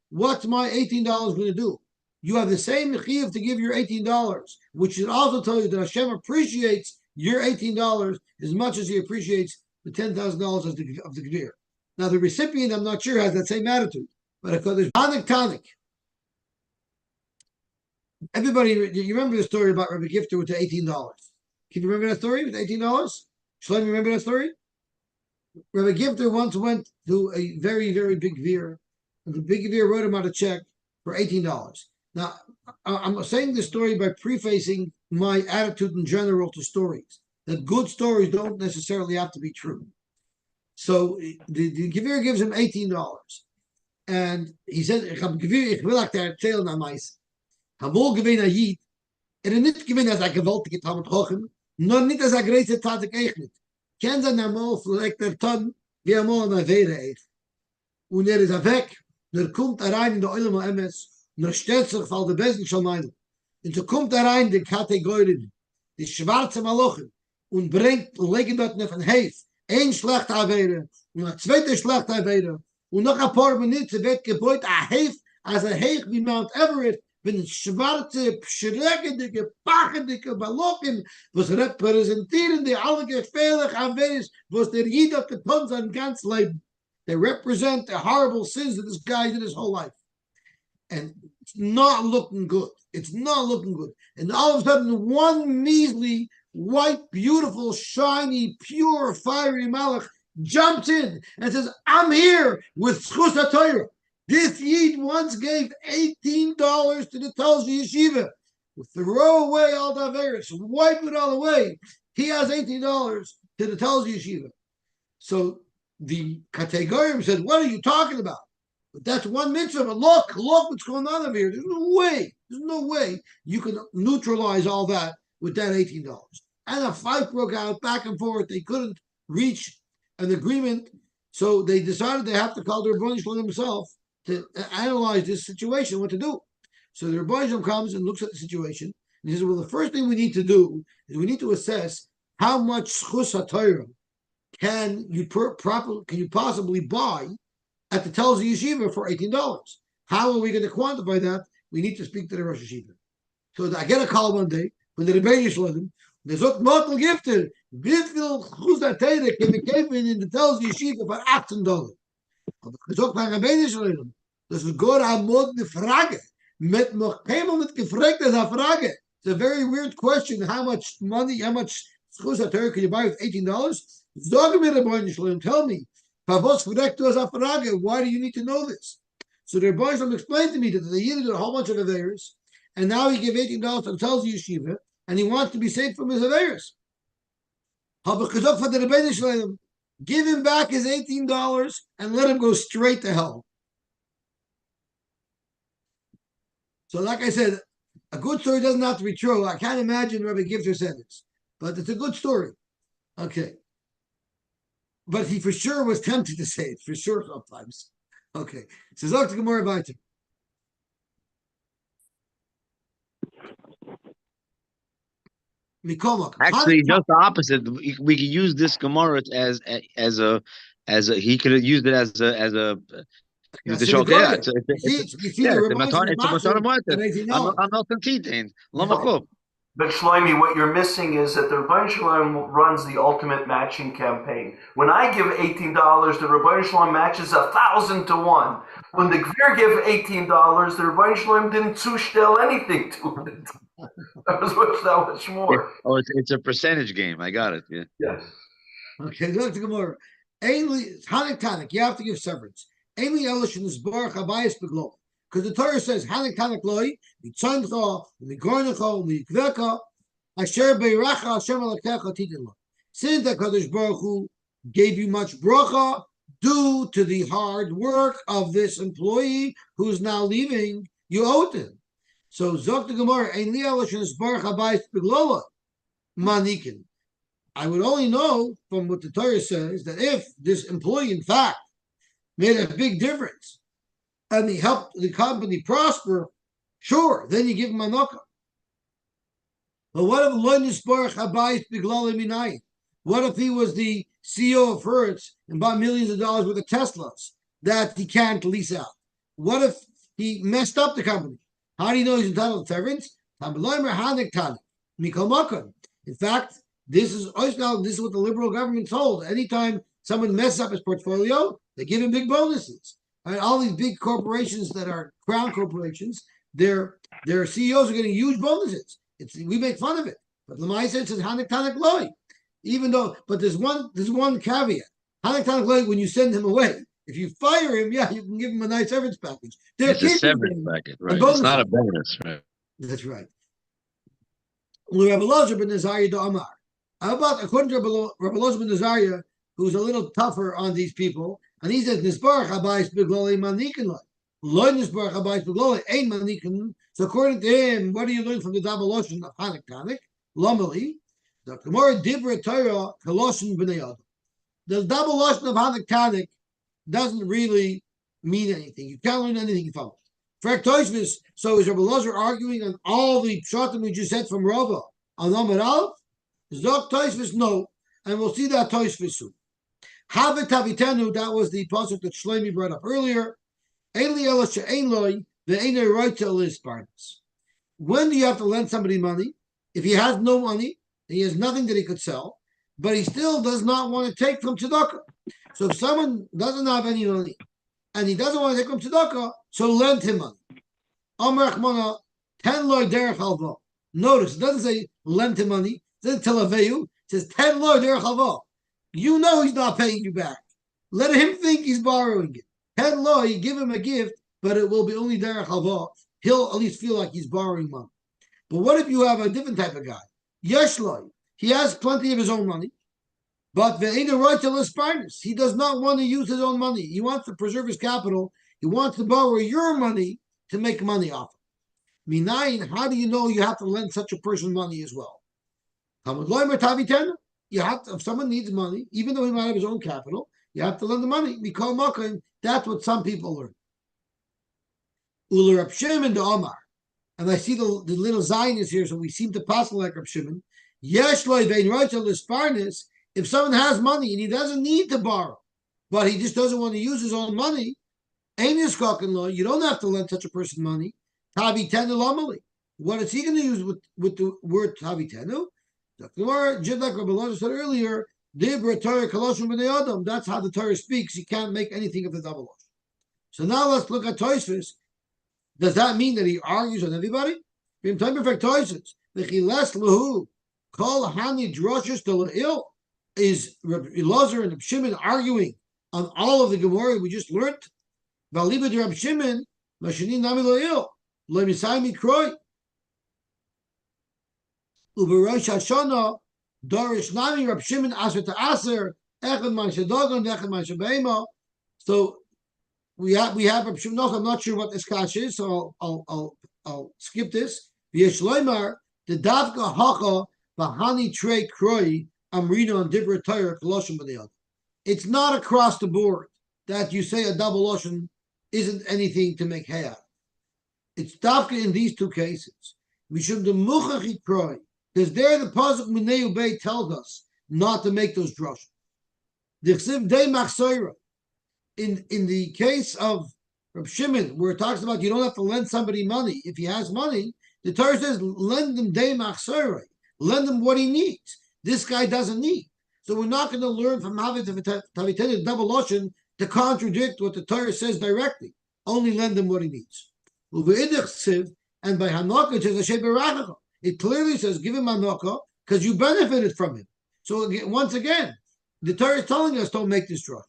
what's my $18 going to do? You have the same chiyuv to give your $18, which should also tell you that Hashem appreciates your $18 as much as he appreciates the $10,000 of the gevir. Now, the recipient, I'm not sure, has that same attitude. But there's Tanik. Everybody, you remember the story about Rabbi Gifter with the $18? Can you remember that story with $18? Shlomo, remember that story? Rabbi Gifter once went to a very, very big gevir, and the big gevir wrote him out a check for $18. Now, I'm saying this story by prefacing my attitude in general to stories, that good stories don't necessarily have to be true. So the gevir gives him $18. And he said, ich will erzählen am meisten. Hamol gewinn a Yid, nicht gewinn als gewaltige Talmud Chochem, nur nicht als große Tzadik Eichnet. Kennen Sie einmal vielleicht Ton, wie einmal eine Wehre Eich. Und ist weg, kommt rein in der Oilem Emes, stellt sich vor der Besen schon ein. Und so kommt rein die Kategorien, die schwarze Malochen, und legen dort auf ein Heif, ein schlechter Avere, und ein zweiter schlechter Avere, und noch ein paar Minuten wird gebeut ein Heif, als ein Heif wie Mount Everest, wenn schwarze, schreckende, pachendike Malochen, was repräsentieren die alle gefährlichen Averes, was der Jid hat getan sein ganz Leben. They represent the horrible sins that this guy did his whole life. And it's not looking good. It's not looking good. And all of a sudden, one measly, white, beautiful, shiny, pure, fiery Malach jumps in and says, I'm here with Schus HaTorah. This Yid once gave $18 to the Talmud Yeshiva. Throw away all the Averis, wipe it all away. He has $18 to the Talmud Yeshiva. So the Kategorim said, what are you talking about? But that's one mitzvah. But look what's going on over here. There's no way you can neutralize all that with that $18. And a fight broke out back and forth. They couldn't reach an agreement. So they decided they have to call the Rebbeinu Shalom himself to analyze this situation, what to do. So the Rebbeinu Shalom comes and looks at the situation. And he says, well, the first thing we need to do is we need to assess how much Schus HaTorah can you possibly buy at the Telz Yeshiva for $18? How are we going to quantify that? We need to speak to the Rosh Yeshiva. So I get a call one day from the Rebbeinu Shalom. They look Motel Gifter. Wie viel Chuzatere can we give in the tells yeshiva for $18? Aber gesagt mein Rabbinisch Leben, das ist Gott amod eine Frage. Mit noch keinmal mit gefragt ist eine Frage. It's a very weird question. How much money, how much Chuzatere can you buy with $18? Sag mir Rabbinisch Leben, tell me. Was fragt du as a Frage? Why do you need to know this? So the Rabbinisch Leben explained to me that the Yidden did a whole bunch of Averis, and now he gave $18 and tells the yeshiva, and he wants to be saved from his Averis. Give him back his $18 and let him go straight to hell. So, like I said, a good story doesn't have to be true. I can't imagine Rabbi Gifter said this, but it's a good story. Okay. But he for sure was tempted to say it, for sure sometimes. Okay. So, Zok to Gemara Baita. Actually, just the opposite. We could use this Gemara as a he could have used it as a the shokeh. It's I'm not content. But Shlomi, what you're missing is that the Rebbeinu Shalom runs the ultimate matching campaign. When I give $18, the Rebbeinu Shalom matches 1,000 to 1. When the Gvir give $18, the Rebbeinu Shalom didn't zushtel anything to it. That was much more. Oh, it's a percentage game. I got it. Yeah. Yes. Okay, look to Gemara. Hanik, you have to give severance. Ainly Elish in this bar Chabayis Beglo. Because the Torah says, Hanik Tanik Loi, Mitzancha, Migornecha, Mikveka, Asher Beiracha, Hashem Alakecha Titin Lo. Since the Kadosh Baruch Hu gave you much bracha due to the hard work of this employee who's now leaving, you owe it him. So Zok the Gemara, Ein Li Elish in this bar Chabayis Beglo Manikin. I would only know from what the Torah says that if this employee, in fact, made a big difference, and he helped the company prosper, sure, then you give him a knocker. But what if what if he was the CEO of Hertz and bought millions of dollars worth of Teslas that he can't lease out? What if he messed up the company? How do you know he's entitled to severance? In fact, this is what the liberal government told. Anytime someone messes up his portfolio, they give him big bonuses. Right? All these big corporations that are crown corporations, their CEOs are getting huge bonuses. We make fun of it, but Lamai says it's Hanik Tanik Loi. Even though, but there's one caveat. Hanik Tanik Loi, when you send him away, if you fire him, yeah, you can give him a nice severance package. It's a severance package, right? It's not a bonus, right? That's right. Rabbi Lozer ben Nazariah do Amar. How about according to Rabbi Lozer ben Nazariah, who's a little tougher on these people, and he says, Nisbarach habayis begloli manikin loy. Loy nisbarach habayis begloli ein manikin. So according to him, what do you learn from the double lotion of Hanik Tanik? Lomeli. The Gemara Dibra Torah Koloshin b'nei Adam. The double lotion of Hanik Tanik doesn't really mean anything. You can't learn anything from it. So is Rabbi Lozer arguing on all the pshatim we just said from Rava on Amar Aleph? Zok Tosfos no, and we'll see that Tosfos soon. Havit Havitenu, that was the pasuk that Shlomi brought up earlier. When do you have to lend somebody money? If he has no money, and he has nothing that he could sell, but he still does not want to take from tzedakah. So if someone doesn't have any money, and he doesn't want to take from tzedakah, so lend him money. Amar Rachmana, 10 loy derech halva. Notice, it doesn't say lend him money. It doesn't tell aveyu. It says 10 loy derech halva. You know he's not paying you back. Let him think he's borrowing it. 10 loy, you give him a gift, but it will be only derech halva. He'll at least feel like he's borrowing money. But what if you have a different type of guy? Yesh loy. He has plenty of his own money, but ve'ena roitzel isparnus. He does not want to use his own money. He wants to preserve his capital. He wants to borrow your money to make money off it. Minayin, how do you know you have to lend such a person money as well? You have to, if someone needs money, even though he might have his own capital, you have to lend the money. That's what some people learn. Uler Reb Shimon de Omar. And I see the little Zion is here, so we seem to pass like Reb Shimon. Yesh loy vein roitzel isparnus. If someone has money and he doesn't need to borrow, but he just doesn't want to use his own money, you don't have to lend such a person money. Tavi tenu lomali. What is he going to use with the word tavi tenu? The Gemara, just like Rabbi Elazar said earlier, Dibra Torah Kaloshim B'nei Adam. That's how the Torah speaks. You can't make anything of the double lashon. So now let's look at Tosfos. Does that mean that he argues on everybody? In time perfect Tosfos, the Chiles Lahu Kol Hani Droshes to La'il is Rabbi Elazar and Rabbi Shimon arguing on all of the Gemara we just learned. Valiba de Rabbi Shimon, Mashani Nami La'il, Lemisai Mikroy. Uberosh Hashana, Dorish Nami, Rabbi Shimon Asher to Aser, Echad Mansha Dogon, Echad Mansha Be'ema. So we have Rabbi Shimon. I'm not sure what this kash is, so I'll skip this. V'yeshloimar the Davka Hacha Bahani Trei Kroi Amrina on Dibra Torah Koloshim B'nei. It's not across the board that you say a double lotion isn't anything to make hay out. It's Davka in these two cases. Mishum the Muchachi Kroi. Because there the Pasuk Mineu Bey tells us not to make those drushes. The Chsiv Dei Machsoira. In the case of Reb Shimon, where it talks about you don't have to lend somebody money. If he has money, the Torah says lend him Dei Machsoira. Lend him what he needs. This guy doesn't need. So we're not going to learn from Havit Tavitenu double lotion to contradict what the Torah says directly. Only lend him what he needs. And by Hanokah, it says it clearly says give him Hanokah because you benefited from him. So again, once again, the Torah is telling us don't make this drasha.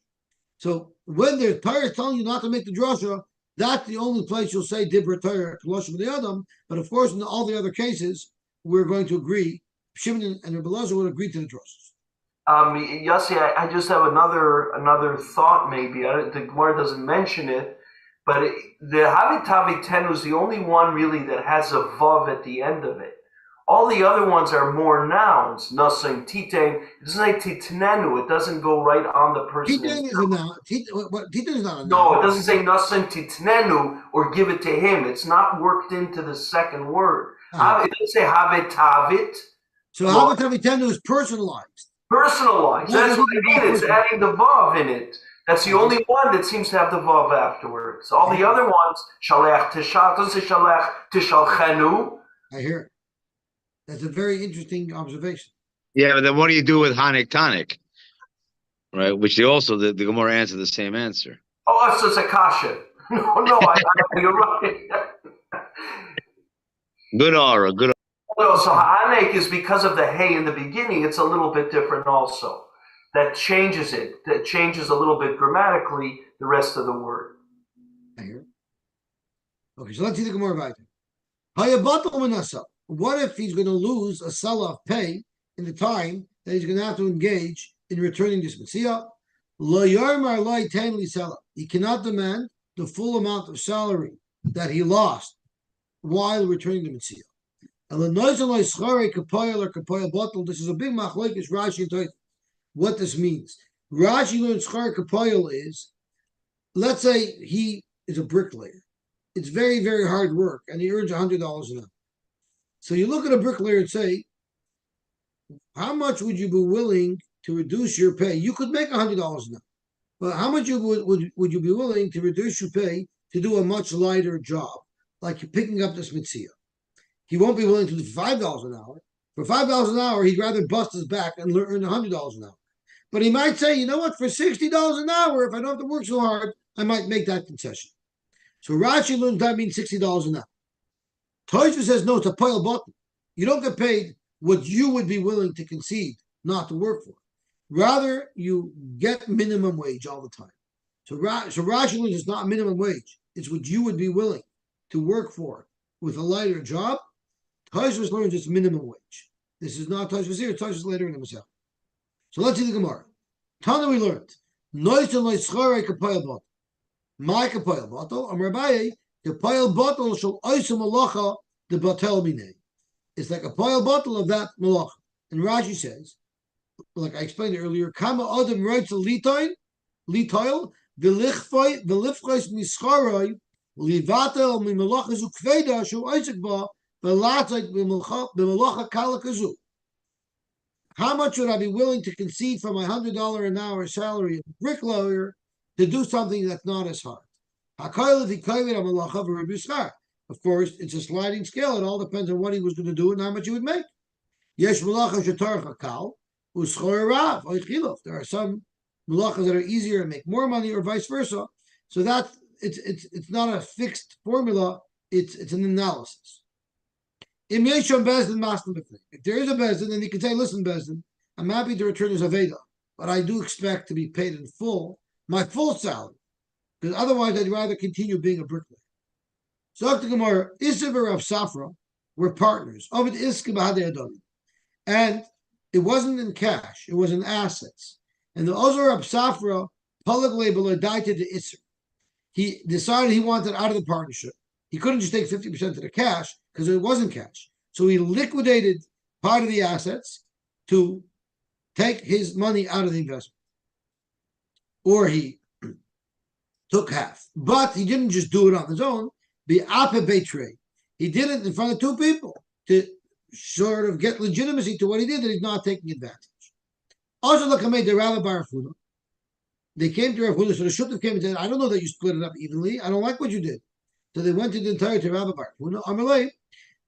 So when the Torah is telling you not to make the drasha, that's the only place you'll say Dibra Torah Koloshim B'nei Adam. But of course, in all the other cases, we're going to agree. Shimon and Rabbi Elazar would agree to the drashas. Yosy, I just have another thought. Maybe the Gemara doesn't mention it, but the Havit Tavitenu is the only one really that has a vav at the end of it. All the other ones are more nouns. Nasim, Titein. It doesn't say Titnenu. It doesn't go right on the person. Titein is a noun. Titein is not a noun. No, it doesn't say Nasim Titnenu or give it to him. It's not worked into the second word. It doesn't say Havit Tavit. So Havit Tavitenu is personalized. Personalized. That's what I mean. It's adding the vav in it. That's the only one that seems to have the vav afterwards. All the other ones, Shalech Tishal, doesn't say Shalech Tishalchenu. I hear it. That's a very interesting observation. Yeah, but then what do you do with Hanik Tonic? Right, which they also the Gemara answered the same answer. Oh, that's just a kasha. No, you're right. Good aura, good. No, so Hanek is because of the hay in the beginning. It's a little bit different also. That changes it. That changes a little bit grammatically the rest of the word. I hear it. Okay, so let's see the Gemara right. Hayabatal Manasa. What if he's going to lose a sala of pay in the time that he's going to have to engage in returning this Metzia? He cannot demand the full amount of salary that he lost while returning the Metzia. This is a big machlokes Rashi and Tosfos. What this means. Rashi learns schar kapayel is, let's say he is a bricklayer. It's very, very hard work, and he earns $100 an hour. So you look at a bricklayer and say, how much would you be willing to reduce your pay? You could make $100 an hour, but how much would you be willing to reduce your pay to do a much lighter job, like you're picking up this Metzia? He won't be willing to do $5 an hour. For $5 an hour, he'd rather bust his back and earn $100 an hour. But he might say, you know what, for $60 an hour, if I don't have to work so hard, I might make that concession. So Rashi learns that means $60 an hour. Tosfos says, no, it's a pile button. You don't get paid what you would be willing to concede not to work for. Rather, you get minimum wage all the time. So Rashi learns it's not minimum wage. It's what you would be willing to work for with a lighter job. Tosfos learns it's minimum wage. This is not Tosfos here, it's Tosfos later in the Masechah. So let's see the Gemara. Tana we learned. My kapayel bottle, Amrabaye, kapayel bottle shall oisum malacha the batel mine. It's like a pile bottle of that malacha. And Rashi says, like I explained earlier, Kama Adam writes a litoil, v'lifchais mischarai, livatel mimalacha zu kveda shu oisik ba, v'latzak b'malacha kala kazu. How much would I be willing to concede for my $100 an hour salary of a bricklayer to do something that's not as hard? Of course, it's a sliding scale. It all depends on what he was going to do and how much he would make. Yesh malacha shetarcha kal uschor rav oichilov. There are some malachas that are easier and make more money, or vice versa. So that it's not a fixed formula. It's an analysis. If there is a bezdin, then you can say, "Listen, bezdin, I'm happy to return as aveda, but I do expect to be paid in full, my full salary, because otherwise I'd rather continue being a bricklayer." So the Gemara, Isiver of Safra were partners. Ovid Iska b'hadei adami, and it wasn't in cash; it was in assets. And the Ozer of Safra public label died to the Isser. He decided he wanted out of the partnership. He couldn't just take 50% of the cash because it wasn't cash. So he liquidated part of the assets to take his money out of the investment. Or he took half. But he didn't just do it on his own. He did it in front of two people to sort of get legitimacy to what he did, that he's not taking advantage. Also, look, I made the Rabbi Barafuna. They came to Rav Huna, so the Shutov came and said, "I don't know that you split it up evenly. I don't like what you did." So they went to the entire to Rabbi Bar Huna. Amalei,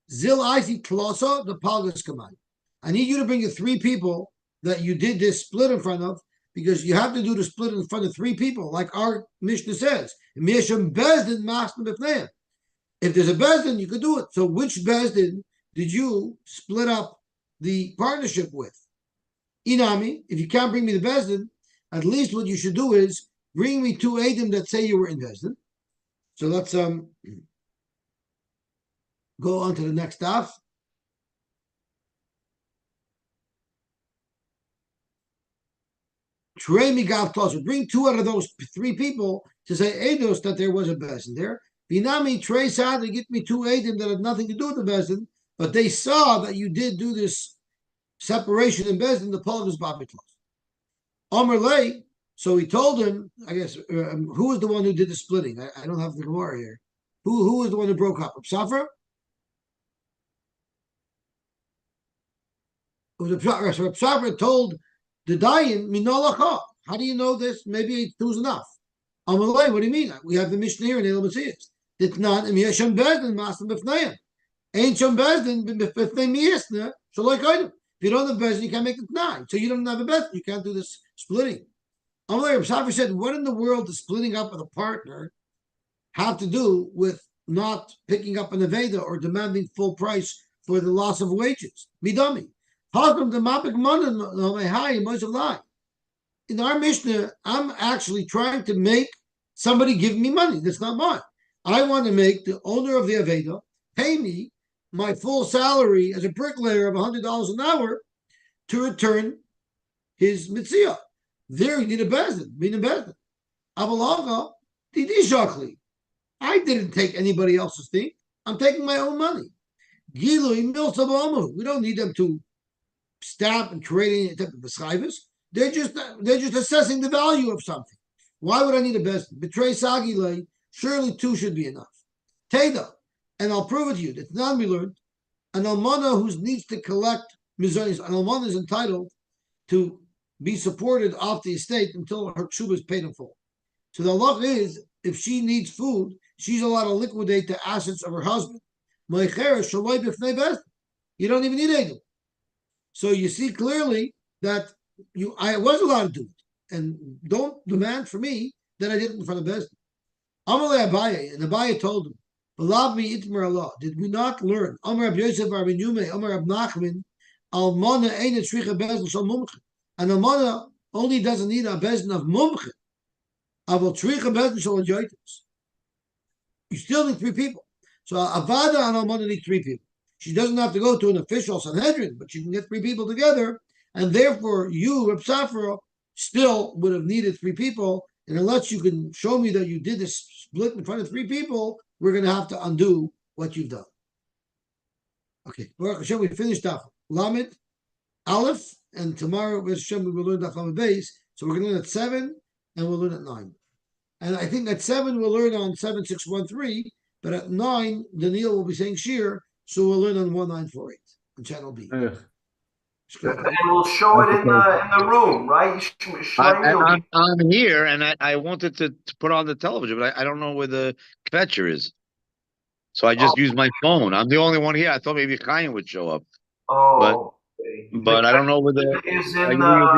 Zil Isi Klosa, the Palgas Kamai. I need you to bring the three people that you did this split in front of, because you have to do the split in front of three people, like our Mishnah says. If there's a Bezdin, you could do it. So which Bezdin did you split up the partnership with? Inami, if you can't bring me the Bezdin, at least what you should do is bring me two Adam that say you were invested. So let's go on to the next daf. Trey Migav Klaus. Bring two out of those three people to say Eidos that there was a Bezdin there. Binami Trey Sad to get me two Adam that had nothing to do with the Bezdin, but they saw that you did do this separation in Bezdin, the Paul was Babit Klaus. Omer Lay, so he told him, I guess, who was the one who did the splitting? I don't have the Gemara here. Who was the one who broke up? Safra? It was Safra told the Dayan, Minolacha. How do you know this? Maybe it was enough. Omer Lay, what do you mean? We have the Mishnah here in Elam Metzias. It's not, Yesham Bezdin, Masam B'fnayim. Ain't Sham Bezdin, B'fnayim Yisna, so like item. If you don't have Bezdin, you can't make the T'nai. So you don't have a Bezdin, you can't do this splitting. Amalei Safra said, what in the world does splitting up with a partner have to do with not picking up an Aveda or demanding full price for the loss of wages? Midami. In our Mishnah, I'm actually trying to make somebody give me money. That's not mine. I want to make the owner of the Aveda pay me my full salary as a bricklayer of $100 an hour to return his Metzia. There you need a Bezdin, mean a Bezdin. Avalaga, Didi I didn't take anybody else's thing. I'm taking my own money. Gilui Milsabamu. We don't need them to stamp and create any type of beschivas. They're just assessing the value of something. Why would I need a Bezdin? Betray Sagile, surely two should be enough. Teda, and I'll prove it to you. It's not be learned. An almana who needs to collect mizonis, an almana is entitled to be supported off the estate until her tshuva is paid in full. So the law is, if she needs food, she's allowed to liquidate the assets of her husband. You don't even need anything. So you see clearly that I was allowed to do it, and don't demand for me that I did it in front of Bezdin. Amalei Abaye, and Abaye told him, "Belav me itmer Allah. Did we not learn? Amar Rab Yosef Bar Ben Yume, Amar Rab Nachman, Almana Einet Shricha Bezdin Shal Mumchen. An almana only doesn't need a Bezdin of Mumchen. Aval Shricha Bezdin Shal Yoitis. You still need three people. So Avada and almana need three people. She doesn't have to go to an official Sanhedrin, but she can get three people together, and therefore you, Reb Safra, still would have needed three people. And unless you can show me that you did this split in front of three people, we're going to have to undo what you've done. Okay, Baruch Hashem, we finished Daf Lamed Aleph, and tomorrow with Hashem we will learn Daf Lamed Beis. So we're going to learn at 7, and we'll learn at 9. And I think at 7 we'll learn on 7613, but at 9 Daniel will be saying Shir, so we'll learn on 1948 on Channel B. And we'll show it in the room, right? I'm here, and I wanted to put on the television, but I don't know where the catcher is. So I just used my phone. I'm the only one here. I thought maybe Chaim would show up. Oh, but I don't know whether is are in you